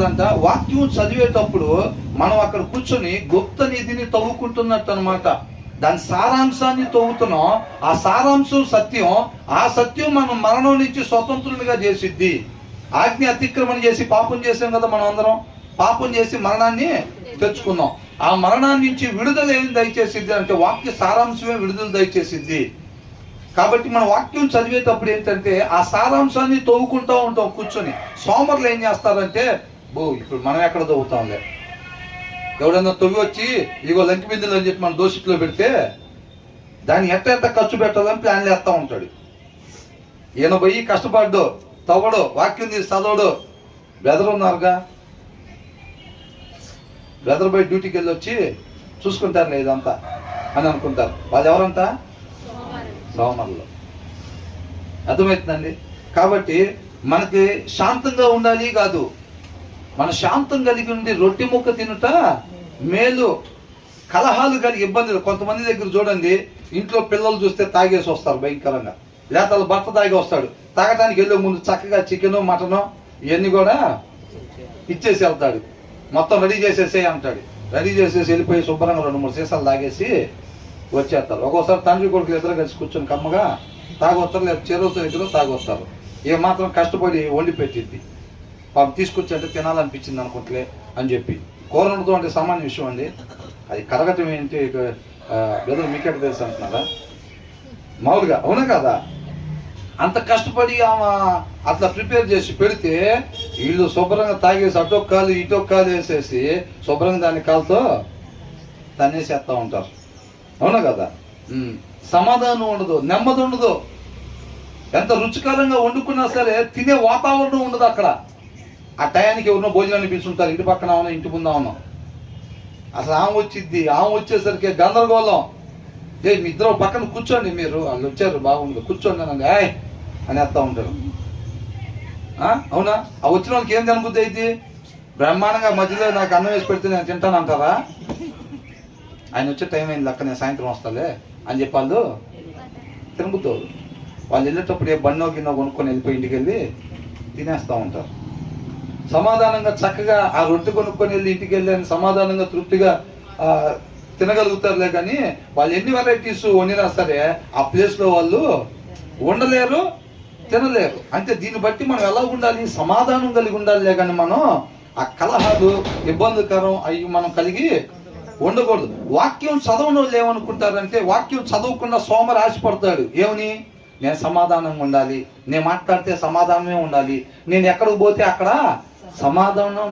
అంట వాక్యం చదివేటప్పుడు మనం అక్కడ కూర్చొని గుప్త నిధిని తవ్వుకుంటున్నట్టు అనమాట. దాని సారాంశాన్ని తవ్వుతున్నాం. ఆ సారాంశం సత్యం. ఆ సత్యం మనం మరణం నుంచి స్వతంత్రునిగా చేసిద్ది. ఆజ్ఞ అతిక్రమణ చేసి పాపం చేసాం కదా, మనం అందరం పాపం చేసి మరణాన్ని తెచ్చుకున్నాం. ఆ మరణాన్ని నుంచి విడుదల ఏం దయచేసిద్ది అంటే వాక్య సారాంశమే విడుదల దయచేసిద్ది. కాబట్టి మన వాక్యం చదివేటప్పుడు ఏంటంటే ఆ సారాంశాన్ని తవ్వుకుంటూ ఉంటాం కూర్చొని. సోమరులు ఏం చేస్తారంటే ఇప్పుడు మనం ఎక్కడ తవ్వుతాంలే, ఎవడన్నా తవ్వి వచ్చి ఇగో లంకి బిందులు అని చెప్పి మన దోషిట్లో పెడితే దాన్ని ఎట్ట ఖర్చు పెట్టాలని ప్లాన్లు వేస్తూ ఉంటాడు. ఈయన పోయి కష్టపడ్డు తవ్వడు, వాక్యం తీసి చదవడు. బ్రదర్ ఉన్నారుగా, బ్రదర్ పోయి డ్యూటీకి వెళ్ళి వచ్చి చూసుకుంటారులే ఇదంతా అని అనుకుంటారు. వాళ్ళు ఎవరంతా సోమరులు. అర్థమవుతుందండి. కాబట్టి మనకి శాంతంగా ఉండాలి కాదు, మన శాంతం కలిగి ఉండి రొట్టె ముక్క తినుట మేలు. కలహాలు కలిగి ఇబ్బందులు. కొంతమంది దగ్గర చూడండి, ఇంట్లో పిల్లలు చూస్తే తాగేసి వస్తారు భయంకరంగా, లేకపోతే వాళ్ళ భర్త తాగి వస్తాడు. తాగడానికి వెళ్ళే ముందు చక్కగా చికెను మటను ఇవన్నీ కూడా ఇచ్చేసి వెళ్తాడు. మొత్తం రెడీ చేసేసే అంటాడు. రెడీ చేసేసి వెళ్ళిపోయి శుభ్రంగా 2-3 సీసాలు తాగేసి వచ్చేస్తారు. ఒక్కోసారి తండ్రి కొడుకులు ఇద్దరు కలిసి కూర్చొని కమ్మగా తాగొస్తారు, లేదా చెరువుతో ఇద్దరు తాగొస్తారు. ఏ మాత్రం కష్టపడి వండి పెట్టిద్ది. పాపం తీసుకొచ్చి అంటే తినాలనిపించింది అనుకుంటలే అని చెప్పి. కూర వండుతూ అంటే సామాన్య విషయం అండి. అది కరగటం ఏంటి బ్రదర్ మీకెట తెలుసు అంటున్నారా? మామూలుగా అవునా కదా? అంత కష్టపడి ఆమె అట్లా ప్రిపేర్ చేసి పెడితే వీళ్ళు శుభ్రంగా తాగేసి అటొక్క కాలు ఇటొక్క కాలు వేసేసి శుభ్రంగా దాని కాలుతో తన్నేసేస్తూ ఉంటారు. అవునా కదా? సమాధానం ఉండదు, నెమ్మది ఉండదు. ఎంత రుచికరంగా వండుకున్నా సరే తినే వాతావరణం ఉండదు అక్కడ. ఆ టయానికి ఎవరినో భోజనాన్ని పిలుచుంటారు, ఇంటి పక్కన ఉన్నాం ఇంటి ముందా ఉన్నాం. అసలు ఆమె వచ్చిద్ది, ఆమె వచ్చేసరికి గందరగోళం. మీ ఇద్దరు పక్కన కూర్చోండి, మీరు వాళ్ళు వచ్చారు బాగుంది కూర్చోండి అని అని వేస్తూ ఉంటారు. అవునా? ఆ వచ్చిన వాళ్ళకి ఏం తినబుద్ధి అయితే బ్రహ్మాండంగా మధ్యలో నాకు అన్నం వేసి పెడితే నేను తింటాను అంటారా? ఆయన వచ్చే టైం అయింది అక్క, నేను సాయంత్రం వస్తాలే అని చెప్పి వాళ్ళు తినబుద్దు. వాళ్ళు వెళ్ళేటప్పుడు ఏ బండో గిన్నో కొనుక్కొని వెళ్ళిపోయి ఇంటికి వెళ్ళి తినేస్తూ ఉంటారు. సమాధానంగా చక్కగా ఆ రొట్టె కొనుక్కొని వెళ్ళి ఇంటికి వెళ్ళి అని సమాధానంగా తృప్తిగా తినగలుగుతారులే. కానీ వాళ్ళు ఎన్ని వెరైటీస్ వండినా సరే ఆ ప్లేస్లో వాళ్ళు ఉండలేరు, తినలేరు. అంటే దీన్ని బట్టి మనం ఎలా ఉండాలి? సమాధానం కలిగి ఉండాలిలే. కానీ మనం ఆ కలహాలు ఇబ్బందికరం అవి మనం కలిగి ఉండకూడదు. వాక్యం చదవని వాళ్ళు ఏమనుకుంటారంటే వాక్యం చదవకుండా సోమరు ఆశపడతాడు. ఏమని? నేను సమాధానంగా ఉండాలి, నేను మాట్లాడితే సమాధానమే ఉండాలి, నేను ఎక్కడికి పోతే అక్కడ సమాధానం